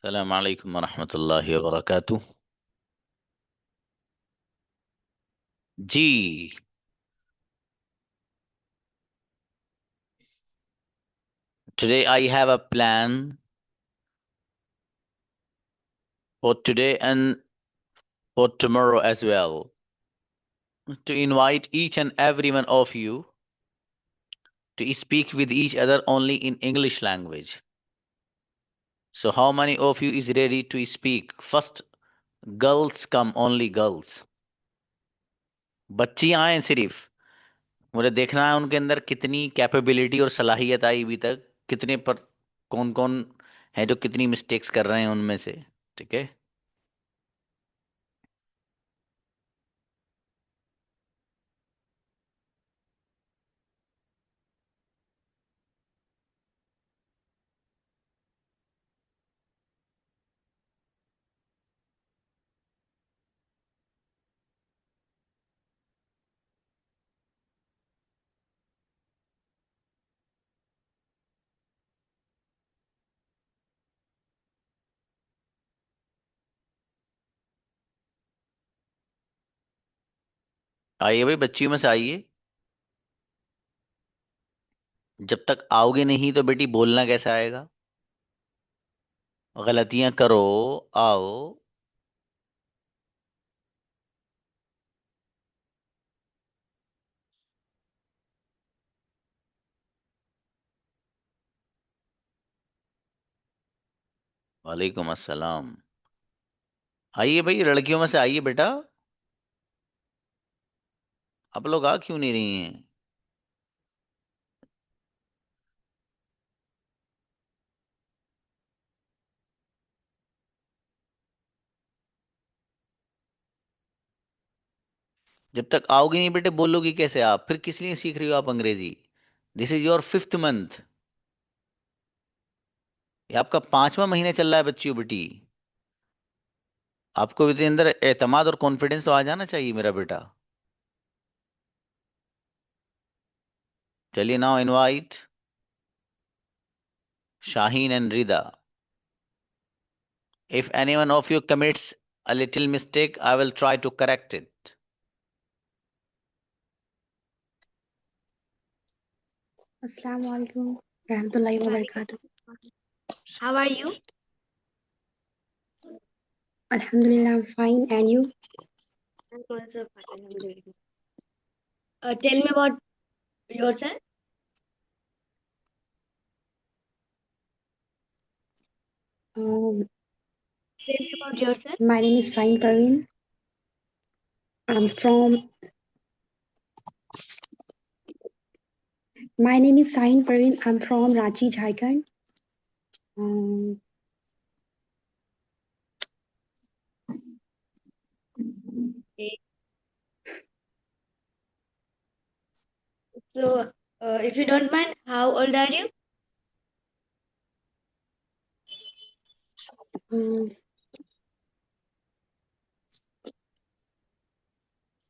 Assalamu alaikum wa rahmatullahi wa barakatuh. Ji, today I have a plan for today and for tomorrow as well to invite each and every one of you to speak with each other only in English language. So how many of you is ready to speak? First, girls come, only girls. बच्चियां आए सिर्फ, मुझे देखना है उनके अंदर कितनी capability और सलाहियत आई अभी तक, कितने पर कौन कौन है जो कितनी मिस्टेक्स कर रहे हैं उनमें से। ठीक है। आइए भाई, बच्चियों में से आइए। जब तक आओगे नहीं तो बेटी बोलना कैसे आएगा? गलतियां करो, आओ। वालेकुम अस्सलाम। आइए भाई, लड़कियों में से आइए बेटा। आप लोग आ क्यों नहीं रही हैं? जब तक आओगे नहीं बेटे, बोलोगी कैसे आप? फिर किस लिए सीख रही हो आप अंग्रेजी? This is your 5th month. ये आपका 5वां महीना चल रहा है बच्चियों बेटी। आपको भी तो अंदर एतमाद और कॉन्फिडेंस तो आ जाना चाहिए मेरा बेटा। चलिए, now invite Shaheen and Rida. If any one of you commits a little mistake, I will try to correct it. Assalamu alaikum warahmatullahi wabarakatuh. How are you? Alhamdulillah, I'm fine. And you? I'm also fine. Alhamdulillah. Tell me about yourself. Um, Tell me about yourself. my name is Sain Parveen. I'm from. My name is Sain Parveen. I'm from Ranchi, Jharkhand. Um, Okay. So, if you don't mind, how old are you? um,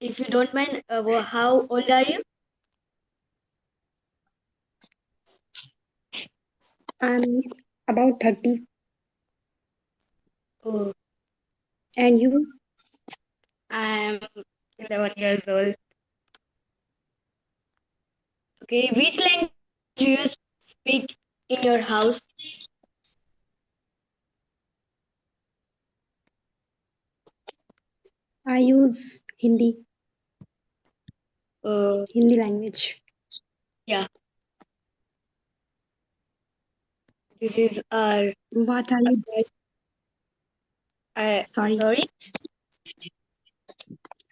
If you don't mind, how old are you? I'm about 30. Oh, And you? I'm 11 years old. Okay. Which language do you speak in your house? I use Hindi, Uh, Hindi language. yeah. This is our. What are you? Sorry. Sorry.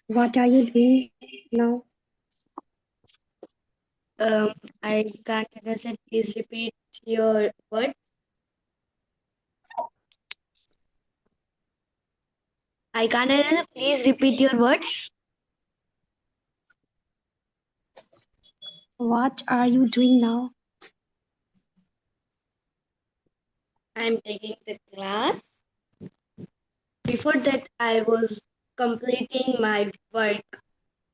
What are you doing now? I can't understand. Please repeat your word. I can't understand. Please repeat your words. What are you doing now? I'm taking the class. Before that, I was completing my work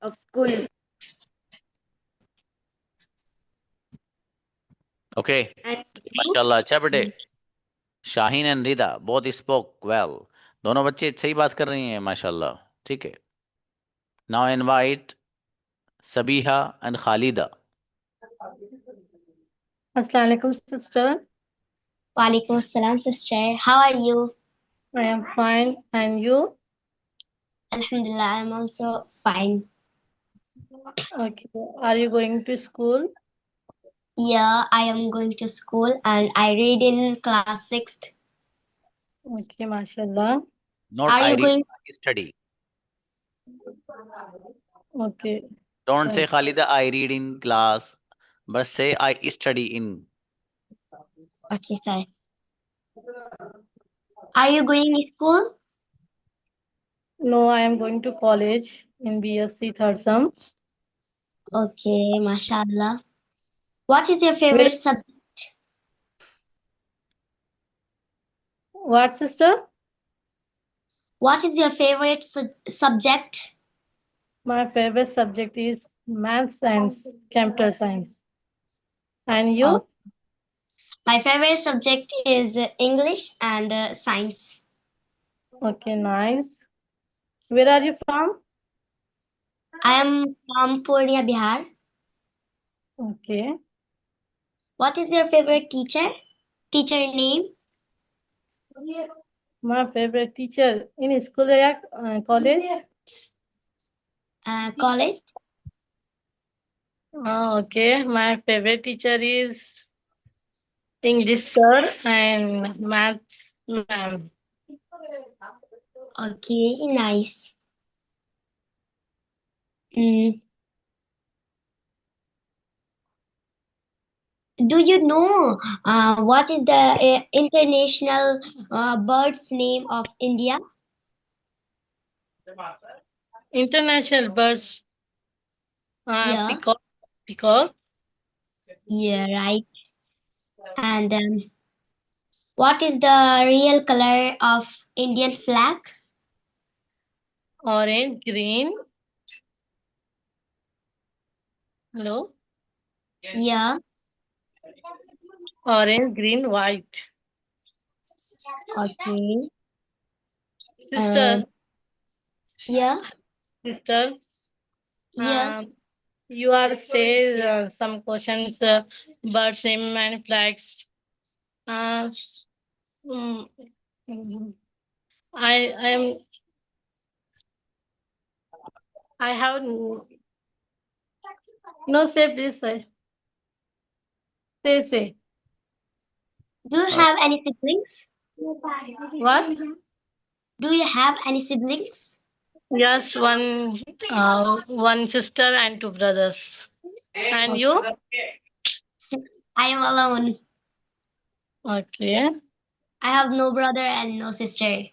of school. Okay. And you? माशाल्लाह, अच्छा बेटे। Shaheen and Rida both spoke well. दोनों बच्चे सही बात कर रही हैं माशाल्लाह। ठीक है। Now invite Sabiha and Khalida. Assalamu alaikum, sister. Walaikum assalam, sister. How are you? I am fine. And you? Alhamdulillah, I'm also fine. Okay. Are you going to school? Yeah, I am going to school and I read in class 6th. Okay, mashallah. Not Are I you read, going? I study. Okay. Don't say Right. Khalida I read in class, but say I study in. Okay, sorry. Are you going to school? No, I am going to college in BSc third sem. Okay, mashallah. What is your Where, favorite subject? what, sister? What is your favorite subject? My favorite subject is maths and computer science. And you? Oh, my favorite subject is English and science. Okay, nice. Where are you from? I am from Purnia, Bihar. Okay. What is your favorite teacher? Teacher name? My favorite teacher in school or college? College? Okay. My favorite teacher is English sir and maths ma'am. Okay, nice. Mm. Do you know what is the international bird's name of India? International birds, Yeah, peacock, peacock, yeah, right. And what is the real color of Indian flag? orange, green. Hello? Yeah, Orange, green, white. okay. Sister, Yeah, sister, yes. you are say some questions, birds name and flags. Uh, mm, mm, I am I have no say please say. Do you have any siblings? What? Do you have any siblings? Yes, one sister and two brothers. And you? I am alone. Okay. I have no brother and no sister.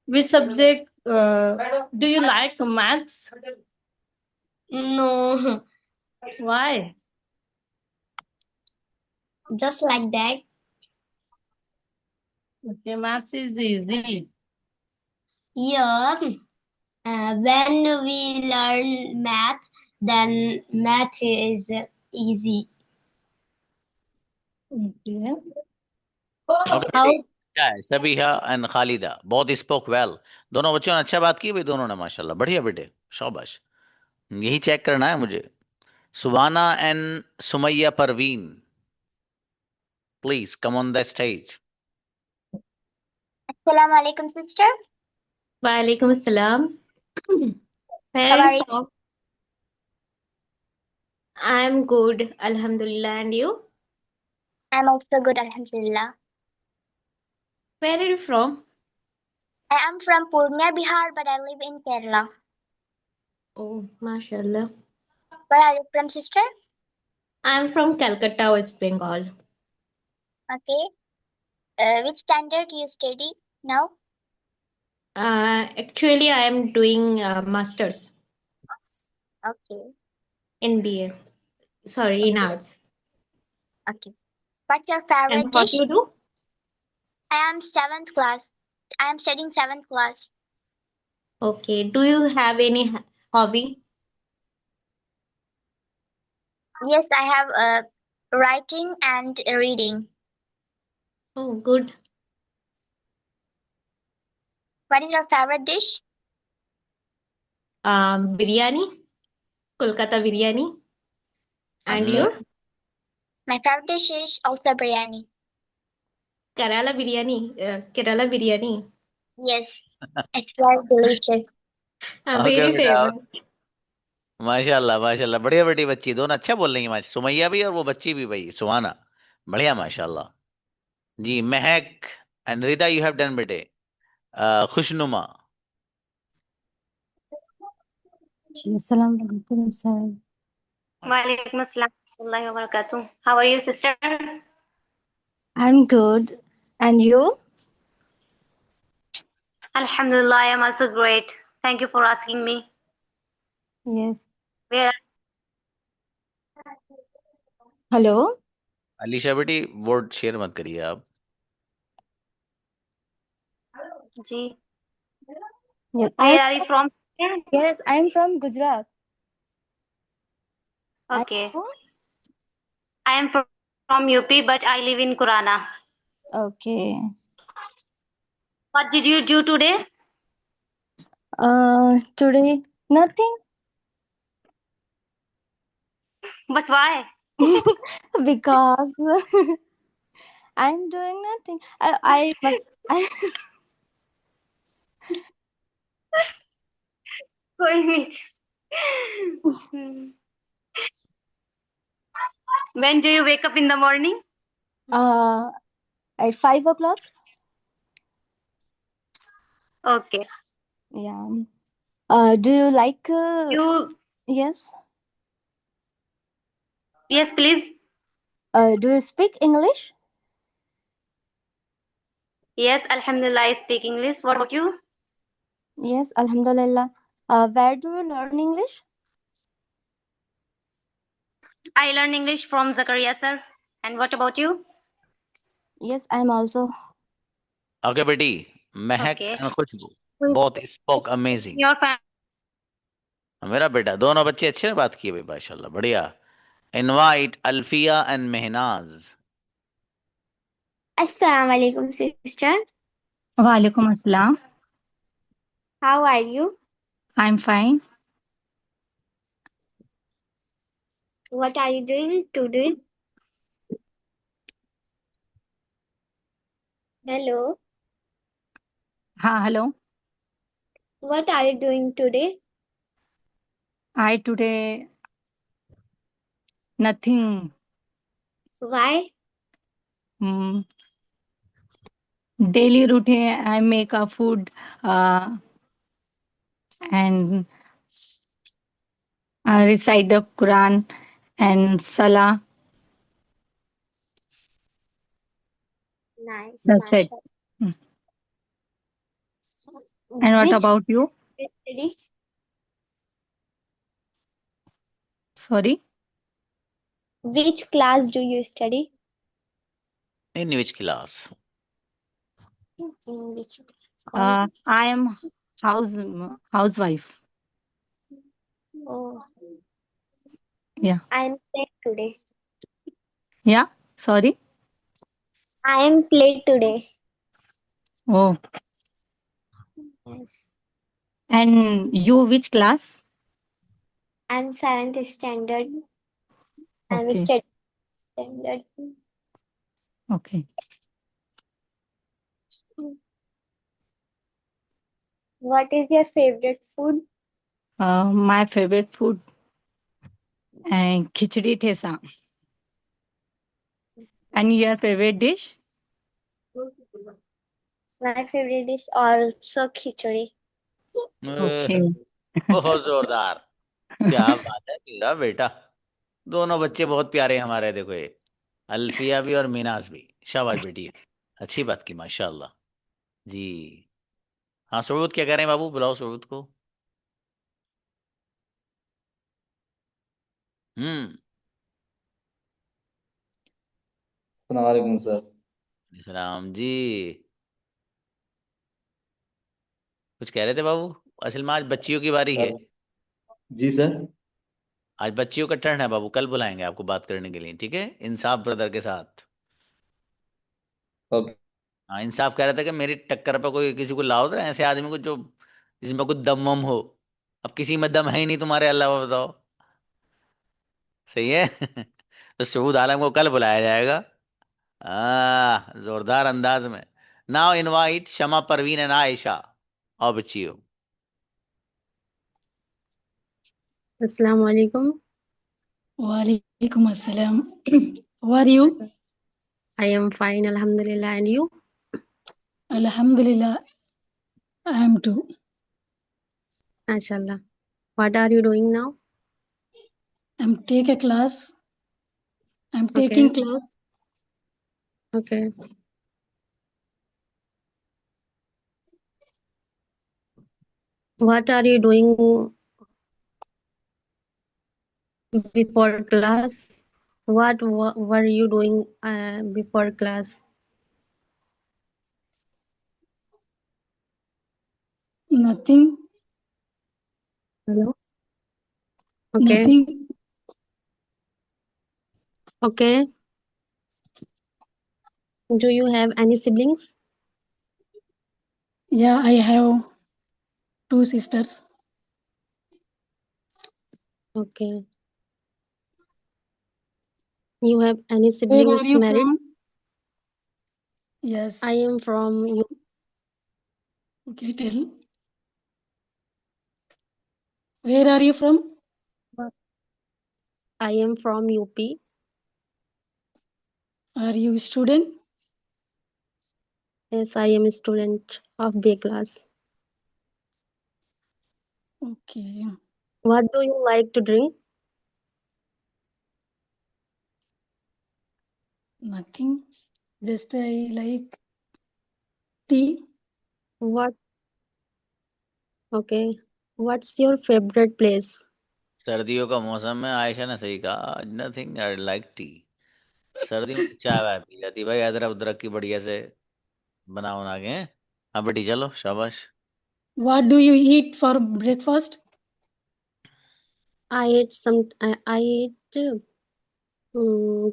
Which subject do you like maths? No, Why? just like that. Okay, maths is easy. Yeah, when we learn math, then math is easy. Okay. Okay, How? क्या है Sabiha and Khalida both spoke well. दोनों बच्चों ने अच्छा बात की भाई, दोनों ने माशाल्लाह। बढ़िया बेटे, शाबाश। यही चेक करना है मुझे। Subhana and Sumaiya Parveen, please come on the stage. Assalamu alaikum, sister. Walaikum assalam. Where How are are you you? from? I'm good, Alhamdulillah. And you? I'm also good, Alhamdulillah. Where are you from? I am from Purnia, Bihar, but I live in Kerala. Oh, mashallah. Where are you from, sister? I'm from Calcutta, West Bengal. Okay. Which standard you study now? Actually, I am doing masters Okay. in BA. Sorry, in arts. Okay. What's your favorite And what dish? you do? I am 7th class. I am studying 7th class. Okay. Do you have any hobby? Yes, I have writing and reading. Oh, good. What is your favorite dish? Biryani, Kolkata biryani. And Hmm. your My favorite dish is also biryani. Kerala biryani. Kerala biryani. Yes, it's very delicious. Okay Very बेटा। famous. माशाल्लाह माशाल्लाह, बढ़िया बेटी बच्ची दोनों अच्छा बोल रही है। माशा सुमैया भी और वो बच्ची भी भाई सुहाना, बढ़िया माशाल्लाह। जी महक and Rida, you have done बेटे। खुशनुमा। जी, अस्सलाम वालेकुम sir. Walaikum assalam warahmatullahi wabarakatuh. How are you, sister? I'm good. And you? Alhamdulillah, I am also great. Thank you for asking me. Yes. Where Hello? Alisha बेटी board share मत करिए आप। Ji? Yes, Where are you from? sister? yes, I'm from Gujarat. And Okay. you? I am from UP, but I live in Kurana. Okay. What did you do today? Today nothing. But why? Because I'm doing nothing. I Going meet. Hmm. When do you wake up in the morning? at 5 o'clock. Okay. Yeah. Do you like You, yes? yes, please. Do you speak English? Yes, Alhamdulillah, I speak English. What about you? Yes, Alhamdulillah. Where do you learn English? I learn English from Zakaria, sir. And what about you? Yes, I'm also. Okay बेटी Mahak Okay. And Khushboo, Who is both spoke amazing. your family? मेरा बेटा दोनों बच्चे अच्छे से बात किए भाई माशाल्लाह, बढ़िया। Invite Alfiya and Mehnaz. Assalamu alaikum, sister. Walaikum assalam. How are you? I'm fine. What are you doing today? Hello. Hello. What are you doing today? I today nothing. Why? Daily routine. I make a food and recite the Quran and Salah. Nice. That's it. mashallah. And what Which about you? study? Sorry. Which class do you study? In which class? In which class? I am housewife. Oh, Yeah. I am played today. Yeah. Sorry. I am played today. Oh. Yes. And you which class? I'm 7th standard. I'm Okay. studying standard. Okay. What is your favorite food? My favorite food and khichdi thesa. And your favorite dish? My favorite is also khichdi. Okay. बहुत जोरदार, क्या बात है मेरा बेटा। दोनों बच्चे बहुत प्यारे हैं हमारे। देखो ये अल्फिया भी और मीनाज भी, शाबाश बेटी, अच्छी बात की माशाल्लाह। जी हाँ, सुरूद क्या कह रहे हैं बाबू, बुलाओ सुरूद को। हम्म। अस्सलाम सर। सलाम जी। कुछ कह रहे थे बाबू? असल में आज बच्चियों की बारी है। जी सर। आज बच्चियों का टर्न है बाबू, कल बुलाएंगे आपको बात करने के लिए, ठीक है, इंसाफ ब्रदर के साथ। ओके। हाँ, इंसाफ कह रहा था कि मेरी टक्कर पे कोई किसी को लाओ तो ऐसे आदमी को जो जिसमें कुछ दम वम हो। अब किसी में दम है ही नहीं तुम्हारे अलावा, बताओ। सही है। तो शहूद आलम को कल बुलाया जाएगा, जोरदार अंदाज में। Now invite Shama, Parveen and Ayesha और बच्चियों। Assalamu alaikum. Walaikum assalam. How are you? I am fine, Alhamdulillah. And you? Alhamdulillah, I am too. MashaAllah. What are you doing now? I'm take a class. I'm Okay. taking class. Okay. What are you doing before class? What were you doing before class? Nothing. Hello? Okay. Nothing. Okay. Do you have any siblings? Yeah, I have 2 sisters. Okay. You have any Where are siblings you married? from? Yes. I am from Okay, tell. Where are you from? I am from UP. Are you student? Yes, I am a student of B class. Okay. What do you like to drink? Nothing. Just I like tea. What? Okay. What's your favorite place? सर्दियों का मौसम है, आयशा ने सही कहा, nothing, I like T. सर्दियों में चाय वाय पी जाती है भाई, अदरक उदरक की बढ़िया से बना के। हाँ बेटी चलो, शाबाश। What do you eat for breakfast? I eat mm,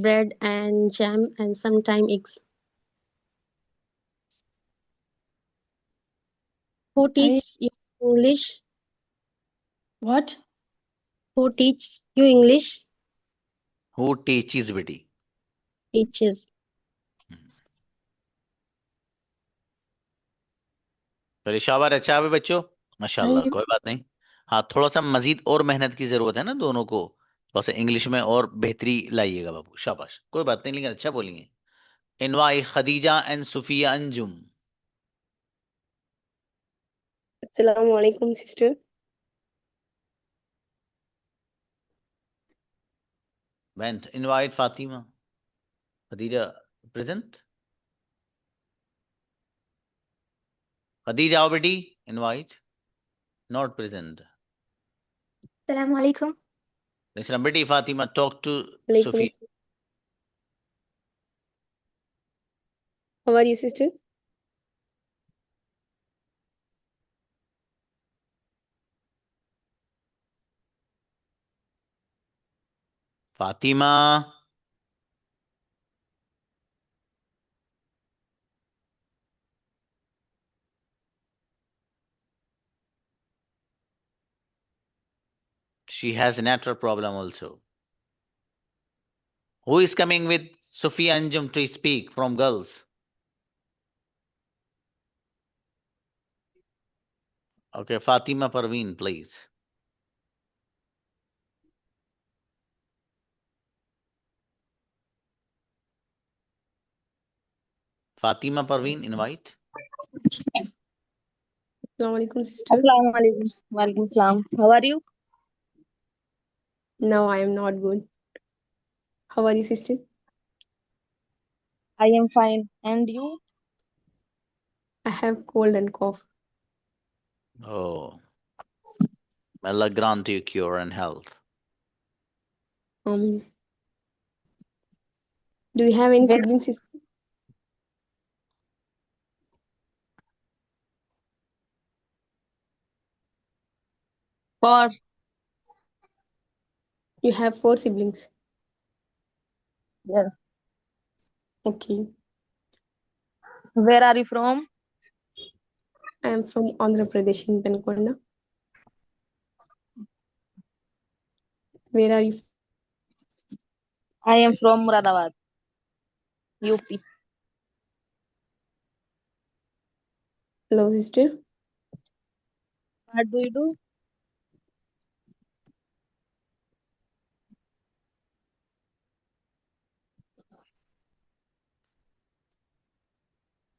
bread and jam and sometimes eggs. Who I teaches you English? what? Who teaches you English? Who teaches बेटी। Teaches. चलिए शाबाश, अच्छा है बच्चों, माशाल्लाह, I कोई बात नहीं। हाँ, थोड़ा सा मजीद और मेहनत की जरूरत है ना दोनों को, थोड़ा सा इंग्लिश में और बेहतरी लाइएगा बाबू, शाबाश, कोई बात नहीं, लेकिन अच्छा बोलेंगे। Invite Khadija and Sufiya Anjum. Assalamu alaikum, sister. Went. Invite Fatima. Khadija present. Khadija आओ बेटी, invite. Not present. Assalamu alaikum. Listen बेटी, Fatima talk to Alaikum Sophia. assalam. How are you, sister? Fatima. She has a network problem also. Who is coming with Sophia Anjum to speak from girls? Okay, Fatima Parveen, please. Fatima Parveen, invite. Assalamu alaikum, sister. Assalamu alaikum. Walaikum salam. How are you? No, I am not good. How are you, sister? I am fine. And you? I have cold and cough. Oh, may Allah grant you cure and health. Do you have any Where, siblings, sister? for You have 4 siblings. Yes. Okay. Where are you from? I am from Andhra Pradesh in Penukonda. Where are you? I am from Muradabad, UP. Hello, sister. What do you do?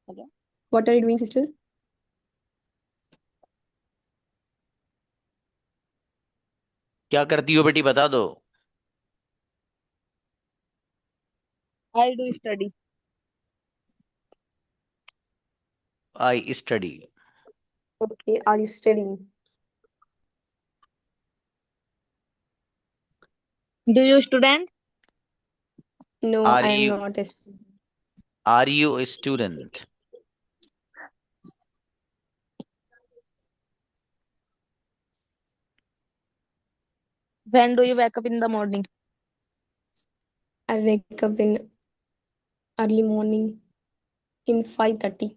Hello. What are you doing, sister? क्या करती हो बेटी बता दो. I do study. I study. Okay. Are you studying? Do you student? No, Are I am you not a student. are you a student? When do you wake up in the morning? I wake up in early morning in 5:30.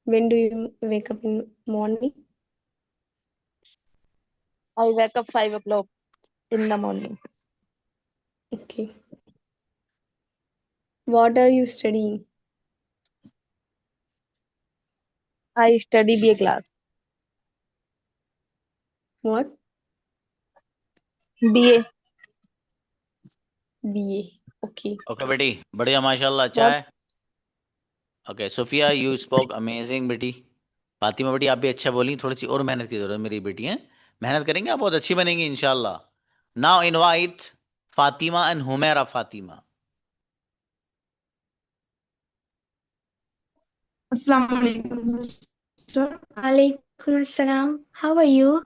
When do you wake up in morning? I wake up 5 o'clock in the morning. Okay. What are you studying? I study BA class. What? BA. BA. Okay. Okay बेटी बढ़िया माशाल्लाह अच्छा What? है. Okay, Sophia, you spoke amazing बेटी. फातिमा बेटी आप भी अच्छा बोली. थोड़ी सी और मेहनत की जरूरत है मेरी बेटी है. मेहनत करेंगे आप बहुत अच्छी बनेंगी इंशाल्लाह. Now invite Fatima and Humaira Fatima. Assalamu alaikum, sister. Alaikum assalam. How are you?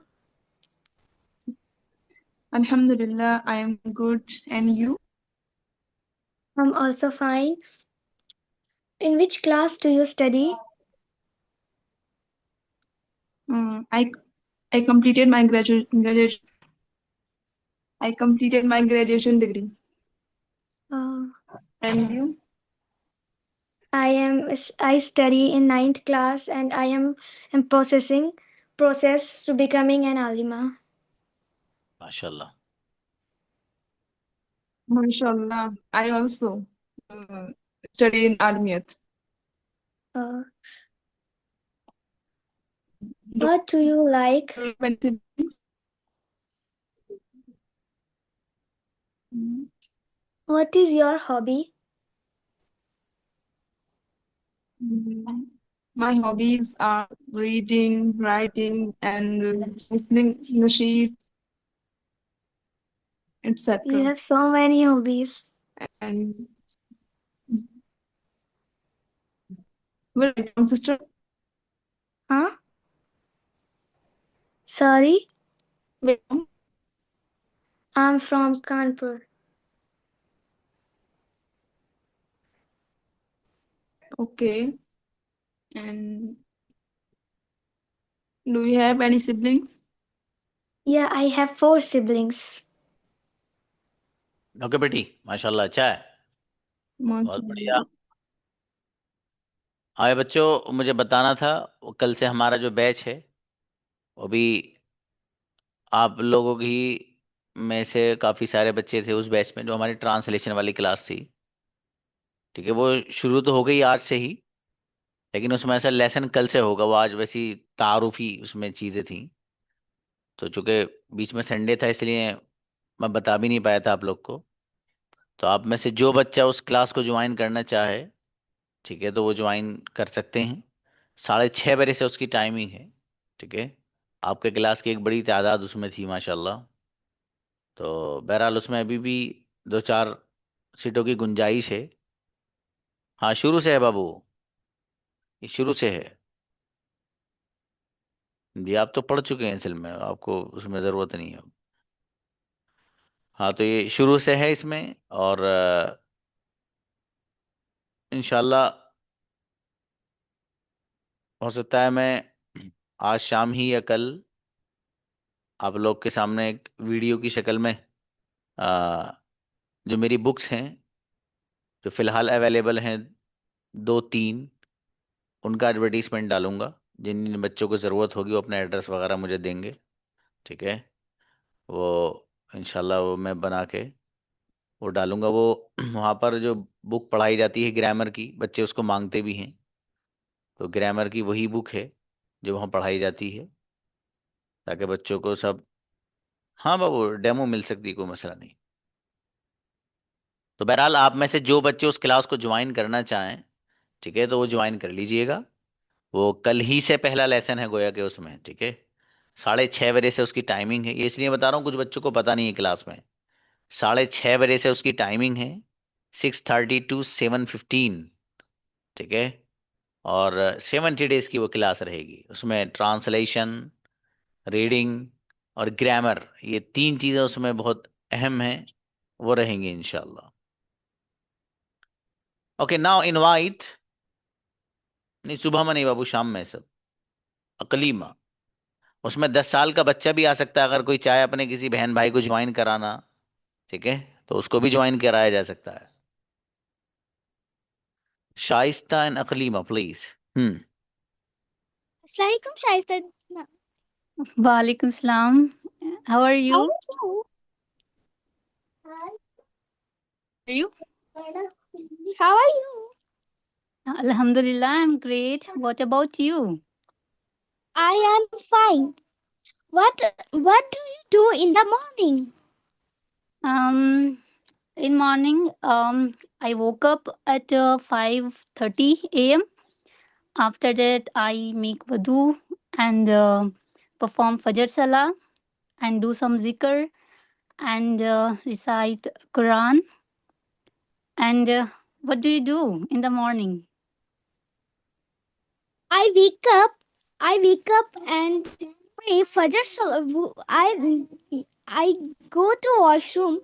Alhamdulillah, I am good. And you? I'm also fine. In which class do you study? I completed my graduation. I completed my graduation degree. And you? I study in 9th class and I am in process to becoming an alima. माशाल्लाह. MashaAllah. I also study in Armiyat. What do you like? What is your hobby? My hobbies are reading, writing, and listening nasheed, You etc. have so many hobbies. And where are you from, sister? Huh? Sorry? Where are you I'm from Kanpur. from? Okay. And do you have any siblings? Yeah, I have 4 siblings. Okay बेटी माशाल्लाह अच्छा है. बहुत बढ़िया. MashaAllah. आए बच्चों मुझे बताना था वो कल से हमारा जो बैच है वो भी आप लोगों की में से काफ़ी सारे बच्चे थे उस बैच में जो हमारी ट्रांसलेशन वाली क्लास थी. ठीक है वो शुरू तो हो गई आज से ही लेकिन उसमें ऐसा लेसन कल से होगा. वो आज वैसी तारुफी उसमें चीज़ें थी तो चूंकि बीच में संडे था इसलिए मैं बता भी नहीं पाया था आप लोग को. तो आप में से जो बच्चा उस क्लास को ज्वाइन करना चाहे ठीक है तो वो ज्वाइन कर सकते हैं. 6:30 बजे से उसकी टाइमिंग है. ठीक है आपके क्लास की एक बड़ी तादाद उसमें थी माशाल्लाह. तो बहरहाल उसमें अभी भी 2-4 सीटों की गुंजाइश है. हाँ शुरू से है बाबू. ये शुरू से है जी. आप तो पढ़ चुके हैं असल में आपको उसमें ज़रूरत नहीं है. हाँ तो ये शुरू से है इसमें और इंशाल्लाह हो सकता है मैं आज शाम ही या कल आप लोग के सामने एक वीडियो की शक्ल में जो मेरी बुक्स हैं जो फ़िलहाल अवेलेबल हैं 2-3, उनका एडवर्टीजमेंट डालूंगा। जिन जिन बच्चों को ज़रूरत होगी वो अपना एड्रेस वगैरह मुझे देंगे, ठीक है। वो इंशाल्लाह वो मैं बना के वो डालूंगा। वो वहाँ पर जो बुक पढ़ाई जाती है ग्रामर की, बच्चे उसको मांगते भी हैं, तो ग्रामर की वही बुक है जो वहाँ पढ़ाई जाती है, ताकि बच्चों को सब। हाँ बाबू, डेमो मिल सकती है, कोई मसला नहीं। तो बहरहाल आप में से जो बच्चे उस क्लास को ज्वाइन करना चाहें, ठीक है, तो वो ज्वाइन कर लीजिएगा। वो कल ही से पहला लेसन है गोया के उसमें, ठीक है। 6:30 बजे से उसकी टाइमिंग है। ये इसलिए बता रहा हूँ, कुछ बच्चों को पता नहीं है क्लास में। 6:30 बजे से उसकी टाइमिंग है, 6:30 to 7:15, ठीक है। और 70 डेज की वो क्लास रहेगी। उसमें ट्रांसलेशन, रीडिंग और ग्रामर, ये 3 चीज़ें उसमें बहुत अहम हैं, वो रहेंगी इंशाल्लाह। Okay, now invite. नहीं, सुबह में नहीं बाबू, शाम में सब। अकलीमा, उसमें 10 साल का बच्चा भी आ सकता है, अगर कोई चाहे अपने किसी बहन भाई को ज्वाइन कराना, ठीक है, तो उसको भी ज्वाइन कराया जा सकता है। Shaista and Aklima please. Assalamualaikum, Shaista. Walaikum salam. How are you? Are you? How are you? Alhamdulillah, I'm great. What about you? I am fine. What do you do in the morning? In morning, I woke up at 5:30 a.m. After that, I make wudu and perform Fajr Salah and do some zikr and recite Quran. And what do you do in the morning? I wake up and pray Fajr Salah. I go to washroom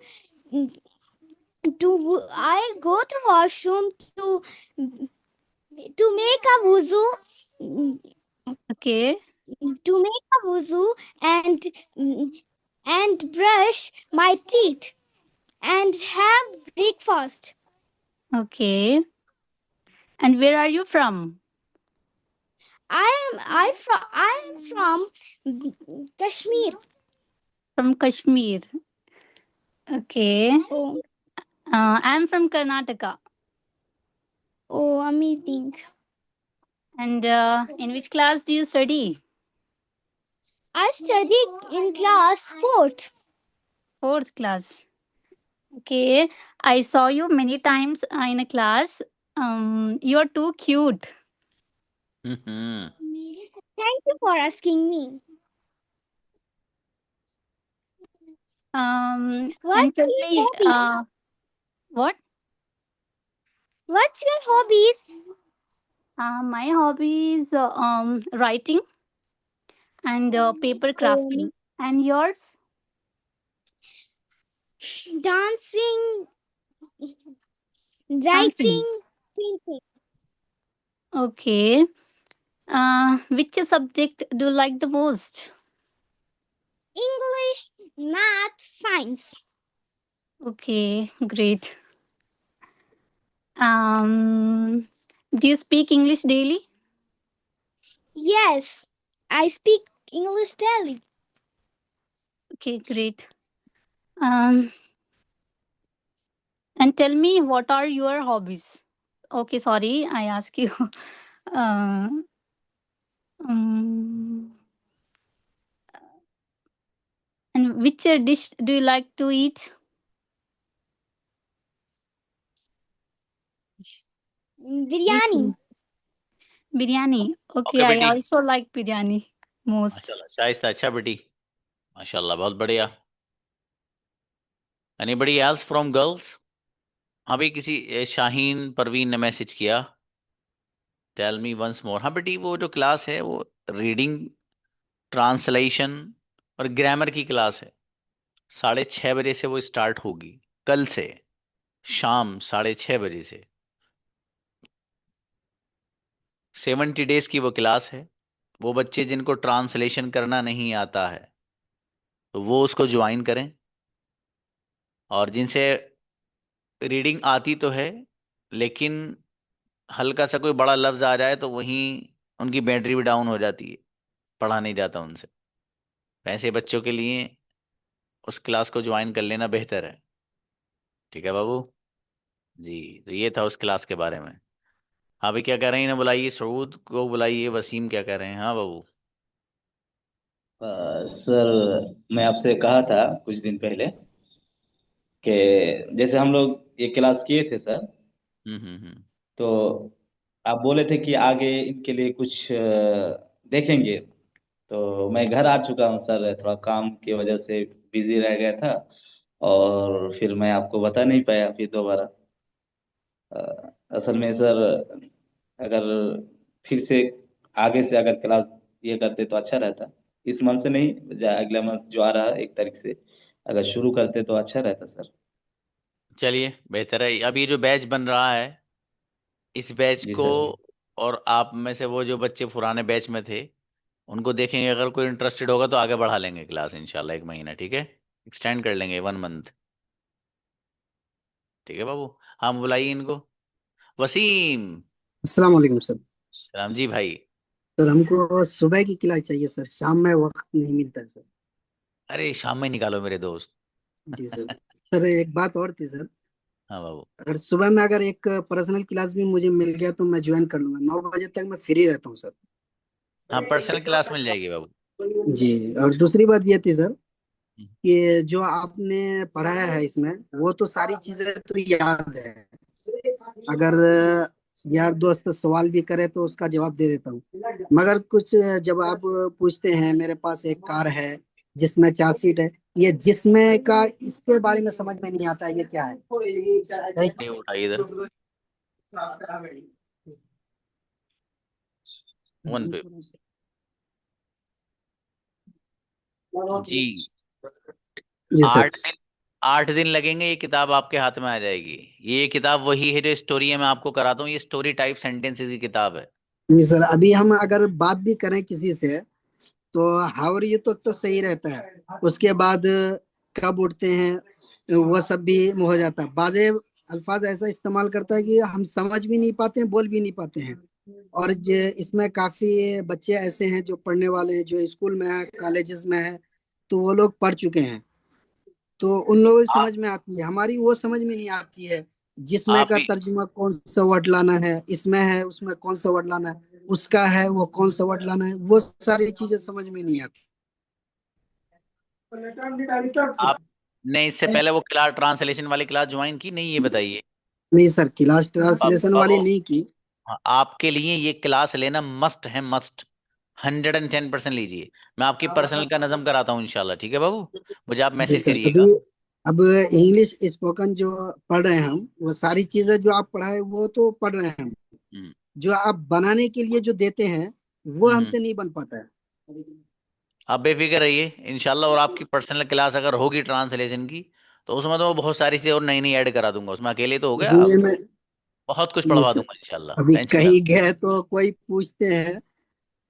I go to washroom to make a wuzu. Okay. To make a wuzu and brush my teeth and have breakfast. Okay. And where are you from? I am from Kashmir. From Kashmir. Okay. Oh, I'm from Karnataka. oh, amazing. And in which class do you study? I study in class 4th. 4th class. Okay. I saw you many times in a class. You are too cute. Thank you for asking me. What's And tell your me, hobby? what? What's your hobbies? My hobby is writing and paper crafting. And yours? Dancing, Dancing. writing, painting. Okay. Which subject do you like the most? English, math, science. Okay, great. Do you speak English daily? Yes, I speak English daily. Okay, great. And tell me, what are your hobbies? Okay, sorry, I ask you. uh, um, and which dish do you like to eat? Biryani. Biryani. Okay, okay I बेटी, also like biryani most. माशाल्लाह। शाइस्ता, अच्छा बेटी, माशाल्लाह, बहुत बढ़िया। Anybody else from girls? अभी किसी शाहीन परवीन ने मैसेज किया, टेल मी वंस मोर। हाँ बेटी, वो जो क्लास है वो रीडिंग, ट्रांसलेशन और ग्रामर की क्लास है। 6:30 बजे से वो स्टार्ट होगी, कल से शाम 6:30 बजे से। 70 डेज की वो क्लास है। वो बच्चे जिनको ट्रांसलेशन करना नहीं आता है, तो वो उसको ज्वाइन करें। और जिनसे रीडिंग आती तो है लेकिन हल्का सा कोई बड़ा लफ्ज आ जाए तो वहीं उनकी बैटरी भी डाउन हो जाती है, पढ़ा नहीं जाता उनसे। वैसे बच्चों के लिए उस क्लास को ज्वाइन कर लेना बेहतर है। ठीक है बाबू जी। तो ये था उस क्लास के बारे में। हाँ भाई, क्या कह रहे हैं? इन्हें बुलाइए, सऊद को बुलाइए, वसीम क्या कह रहे हैं? हाँ बाबू। सर, मैं आपसे कहा था कुछ दिन पहले कि जैसे हम लोग ये क्लास किए थे सर, हम्म। तो आप बोले थे कि आगे इनके लिए कुछ देखेंगे। तो मैं घर आ चुका हूँ सर, थोड़ा काम की वजह से बिजी रह गया था, और फिर मैं आपको बता नहीं पाया फिर दोबारा। अ, असल में सर, अगर फिर से आगे से अगर क्लास ये करते तो अच्छा रहता। इस मंथ से नहीं, अगला मंथ जो आ रहा है 1 तारीख से अगर शुरू करते तो अच्छा रहता सर। चलिए बेहतर है। अब ये जो बैच बन रहा है, इस बैच जी को, सर। और आप में से वो जो बच्चे पुराने बैच में थे उनको देखेंगे, अगर कोई इंटरेस्टेड होगा तो आगे बढ़ा लेंगे क्लास इंशाल्लाह 1 महीना। ठीक है, एक्सटेंड कर लेंगे 1 मंथ। ठीक है बाबू। हाँ बुलाइए इनको। वसीम। अस्सलाम वालेकुम सर। राम जी भाई। सर हमको सुबह की क्लास चाहिए सर, शाम में वक्त नहीं मिलता है सर। अरे शाम में निकालो मेरे दोस्त। जी सर। सर एक बात और थी सर, हाँ बाबू। अगर सुबह में अगर एक पर्सनल क्लास भी मुझे मिल गया तो मैं ज्वाइन कर लूंगा, 9 बजे तक मैं फ्री रहता हूँ सर। हाँ पर्सनल क्लास मिल जाएगी बाबू। जी। और दूसरी बात ये थी सर कि जो आपने पढ़ाया है इसमें वो तो सारी चीजें तो याद है, अगर यार दोस्त सवाल भी करे तो उसका जवाब दे देता हूँ, मगर कुछ जब आप पूछते हैं मेरे पास एक कार है जिसमें 4 सीट है, ये जिसमें का इसके बारे में समझ में नहीं आता है, ये क्या है? नहीं उठाइए इधर। 1 पे। जी। जी सर। 8 दिन, 8 दिन लगेंगे, ये किताब आपके हाथ में आ जाएगी। ये किताब वही है जो स्टोरी है मैं आपको कराता हूँ, ये स्टोरी टाइप सेंटेंसेस की किताब है। जी सर, अभी हम अगर बात भी करें किसी से तो हावर ये तो सही रहता है, उसके बाद कब उठते हैं वो सब भी हो जाता है, बाजे अल्फाज ऐसा इस्तेमाल करता है कि हम समझ भी नहीं पाते हैं, बोल भी नहीं पाते हैं। और इसमें काफी बच्चे ऐसे हैं जो पढ़ने वाले हैं, जो स्कूल में है, कॉलेजेस में है, तो वो लोग पढ़ चुके हैं, तो उन लोगों की आप समझ में आती है, हमारी वो समझ में नहीं आती है। जिसमें आप का ही तर्जुमा कौन सा वर्ड लाना है, इसमें है उसमें कौन सा वर्ड लाना है, उसका है वो कौन सा वर्ड लाना है, वो सारी चीजें समझ में नहीं आती। आपने इससे पहले वो क्लास, ट्रांसलेशन वाली क्लास ज्वाइन की नहीं, ये बताइए। नहीं सर, क्लास बाबू ट्रांसलेशन वाली बाबू, नहीं की। हाँ, आपके लिए ये क्लास लेना मस्ट है, मस्ट। 110% लीजिए। मैं आपकी पर्सनल का नज़म कराता हूँ इंशाल्लाह। ठीक है बाबू, मुझे आप जी मैसेज सर। अभी करिएगा। अब इंग्लिश स्पोकन जो पढ़ रहे हैं हम, वो सारी चीजें जो आप पढ़ाए वो तो पढ़ रहे हैं हम, हम्म जो आप बनाने के लिए जो देते हैं वो हम्म। हमसे नहीं बन पाता है। आप बेफिक्र रहिए इंशाल्लाह। और आपकी पर्सनल क्लास अगर होगी ट्रांसलेशन की तो उसमें तो मैं बहुत सारी चीज़ें और नई नई ऐड करा दूंगा उसमें। अकेले तो हो गया, जी अब मैं बहुत कुछ जी पढ़वा सर, दूंगा इंशाल्लाह, अभी टेंशन ना। कहीं गए तो कोई पूछते हैं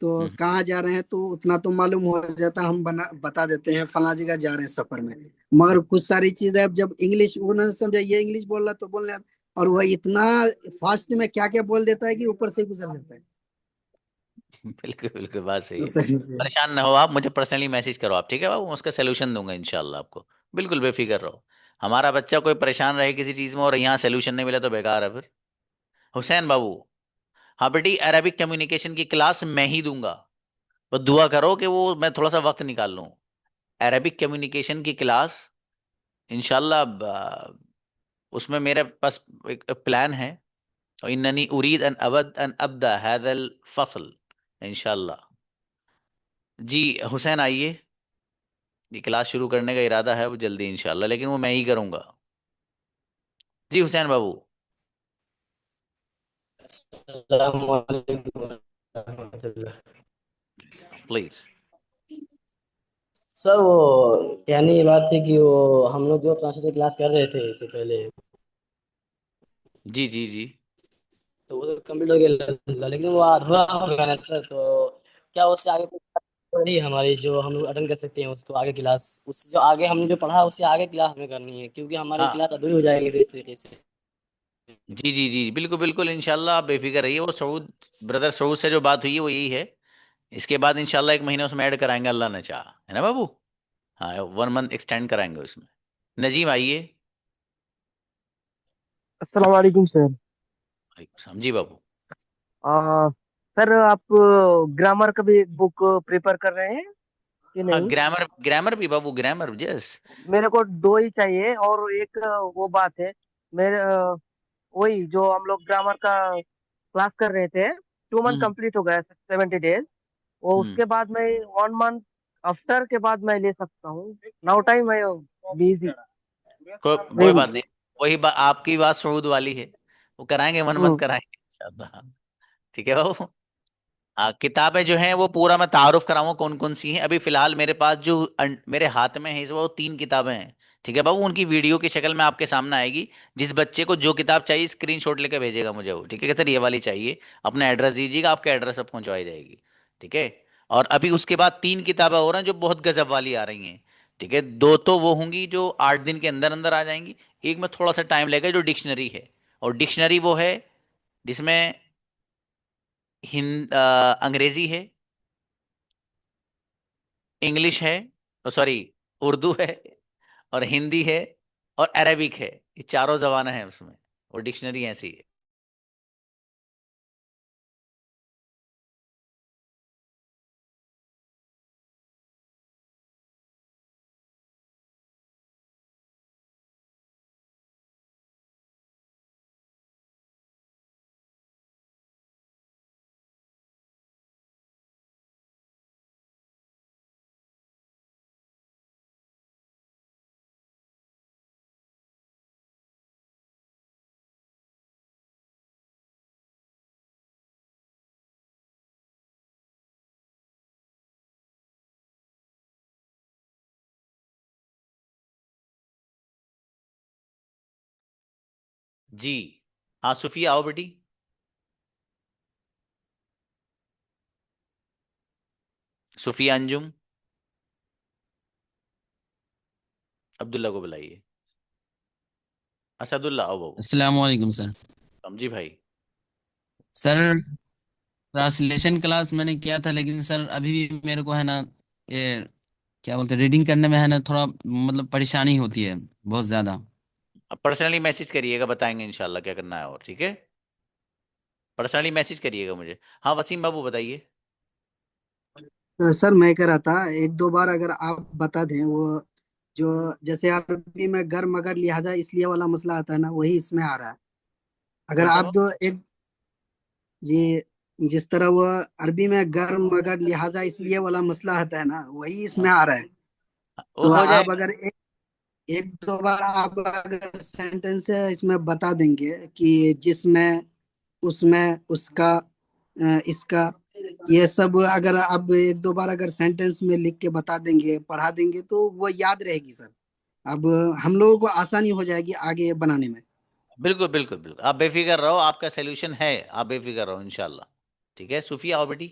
तो हम्म। कहाँ जा रहे हैं, तो उतना तो मालूम हो जाता, हम बता देते हैं फला जगह जा रहे हैं सफर में। मगर कुछ सारी चीजें अब जब इंग्लिश वो ना समझा, ये इंग्लिश बोल रहा तो बोलने और वह इतना फास्ट में क्या क्या बोल देता है कि ऊपर से ही गुजर जाता है। बिल्कुल बिल्कुल, बात सही तो है। सही से। परेशान ना हो आप, मुझे पर्सनली मैसेज करो आप। ठीक है बाबू, मैं उसका सोल्यूशन दूंगा इंशाल्लाह आपको। बिल्कुल बेफिक्र रहो। हमारा बच्चा कोई परेशान रहे किसी चीज़ में और यहाँ सोल्यूशन नहीं मिला तो बेकार है फिर। हुसैन बाबू। हाँ बेटी, अरबिक कम्युनिकेशन की क्लास मैं ही दूंगा। तो दुआ करो कि वो मैं थोड़ा सा वक्त निकाल लूँ। अरबिक कम्युनिकेशन की क्लास इंशाल्लाह उसमें मेरे पास एक प्लान है। और इन्ननी उरीद अन अबद अन अब्दा हैदल फसल इंशाल्लाह। जी हुसैन आइए। ये क्लास शुरू करने का इरादा है वो जल्दी इंशाल्लाह, लेकिन वो मैं ही करूँगा। जी हुसैन बाबू। प्लीज। सर वो कहने की बात थी कि वो हम लोग जो ट्रांसलेशन क्लास कर रहे थे इससे पहले, जी जी जी। तो वो तो कम्प्लीट हो गया, लेकिन वो अधूरा हो गया ना सर, तो क्या उससे आगे कुछ पढ़ी हमारी जो हम लोग अटेंड कर सकते हैं उसको आगे क्लास, उससे जो आगे हमने जो पढ़ा उससे आगे क्लास हमें करनी है, क्योंकि हमारी हाँ क्लास अधूरी हो जाएगी तो इस तरीके से। जी जी जी, बिल्कुल बिल्कुल, इंशाल्लाह आप बेफिक्र रहिए। वो सऊद ब्रदर सऊद से जो बात हुई है वो यही है। इसके बाद इंशाल्लाह एक महीने उसमें ऐड कराएंगे, अल्लाह ने चाहा, है ना बाबू। हाँ 1 मंथ एक्सटेंड कराएंगे उसमें। नजीम आइए। अस्सलाम वालेकुम सर। जी बाबू। आ, सर आप ग्रामर का भी एक बुक प्रिपेयर कर रहे हैं कि हाँ नहीं? ग्रामर, ग्रामर भी बाबू, ग्रामर यस। मेरे को दो ही चाहिए, और एक वो बात है मेरे वही जो हम लोग ग्रामर का क्लास कर रहे थे, 2 मंथ हम्म कंप्लीट हो गया, 70 डेज। वो हम्म उसके बाद मैं 1 मंथ आफ्टर के बाद मैं ले सकता हूँ। नाउ टाइम मैं बिजी। कोई बात नहीं। वही आपकी बात सऊद वाली है, वो कराएंगे, 1 मंथ कराएंगे इंशाल्लाह। ठीक है बाबू। हाँ किताबें जो हैं वो पूरा मैं तारुफ कराऊंगा कौन कौन सी हैं। अभी फिलहाल मेरे पास जो मेरे हाथ में है इस वो 3 किताबें हैं। ठीक है बाबू, उनकी वीडियो की शक्ल में आपके सामने आएगी। जिस बच्चे को जो किताब चाहिए स्क्रीनशॉट लेकर भेजेगा मुझे वो, ठीक है सर ये वाली चाहिए, अपना एड्रेस दीजिएगा, आपके एड्रेस पर पहुंचवाई जाएगी। ठीक है। और अभी उसके बाद 3 किताबें और हैं जो बहुत गजब वाली आ रही हैं। ठीक है, 2 तो वो होंगी जो 8 दिन के अंदर अंदर आ जाएंगी। एक में थोड़ा सा टाइम लगेगा, जो डिक्शनरी है। और डिक्शनरी वो है जिसमें अंग्रेजी है, इंग्लिश है, सॉरी उर्दू है, और हिंदी है, और अरेबिक है। ये चारों जबानें हैं उसमें, और डिक्शनरी ऐसी है। जी हाँ सुफिया आओ बेटी। सुफिया अंजुम। अब्दुल्ला को बुलाइए। असदुल्ला आओ बाबू। अस्सलाम वालेकुम सर। समझी भाई। सर ट्रांसलेशन क्लास मैंने किया था, लेकिन सर अभी भी मेरे को है ना, ये क्या बोलते हैं, रीडिंग करने में है ना थोड़ा मतलब परेशानी होती है बहुत ज्यादा। अब पर्सनली मैसेज करिएगा, बताएंगे इंशाल्लाह क्या करना है। और ठीक है, पर्सनली मैसेज करिएगा मुझे। हाँ वसीम बाबू बताइए। सर मैं कह रहा था एक दो बार अगर आप बता दें वो जो जैसे अरबी में गर मगर लिहाजा इसलिए वाला मसला आता है ना, वही इसमें आ रहा है। अगर कौन सा आप बाबू? जो एक जी जिस तरह वो अरबी में गर मगर लिहाजा इसलिए वाला मसला आता है ना, वही इसमें हाँ आ रहा है। वो तो हो आप जाएगा। अगर एक दो बार आप अगर सेंटेंस इसमें बता देंगे कि जिसमें उसमें उसका इसका ये सब अगर आप एक दो बार अगर सेंटेंस में लिख के बता देंगे पढ़ा देंगे तो वो याद रहेगी सर। अब हम लोगों को आसानी हो जाएगी आगे बनाने में। बिल्कुल बिल्कुल बिल्कुल, आप बेफिक्र रहो, आपका सोल्यूशन है, आप बेफिक्र रहो इंशाल्लाह। ठीक है सुफिया आओ बेटी।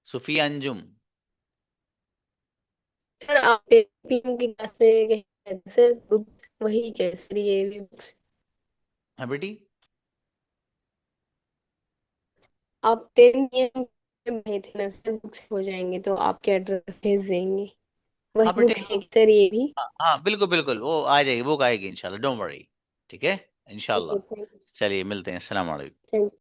सुफिया अंजुम। सर आप पीएम की क्लास में कहीं गए थे सर, बुक वही कैसे ये भी बुक्स हाँ बेटी। आप 10 PM में गए थे ना सर, बुक्स हो जाएंगे तो आपके एड्रेस भेज देंगे, वही हाँ बेटे बुक्स है सर ये भी। हाँ बिल्कुल बिल्कुल, वो आ जाएगी, बुक आएगी इंशाल्लाह, डोंट वरी। ठीक है इंशाल्लाह। Thank you. चलिए मिलते हैं, अस्सलाम वालेकुम। थैंक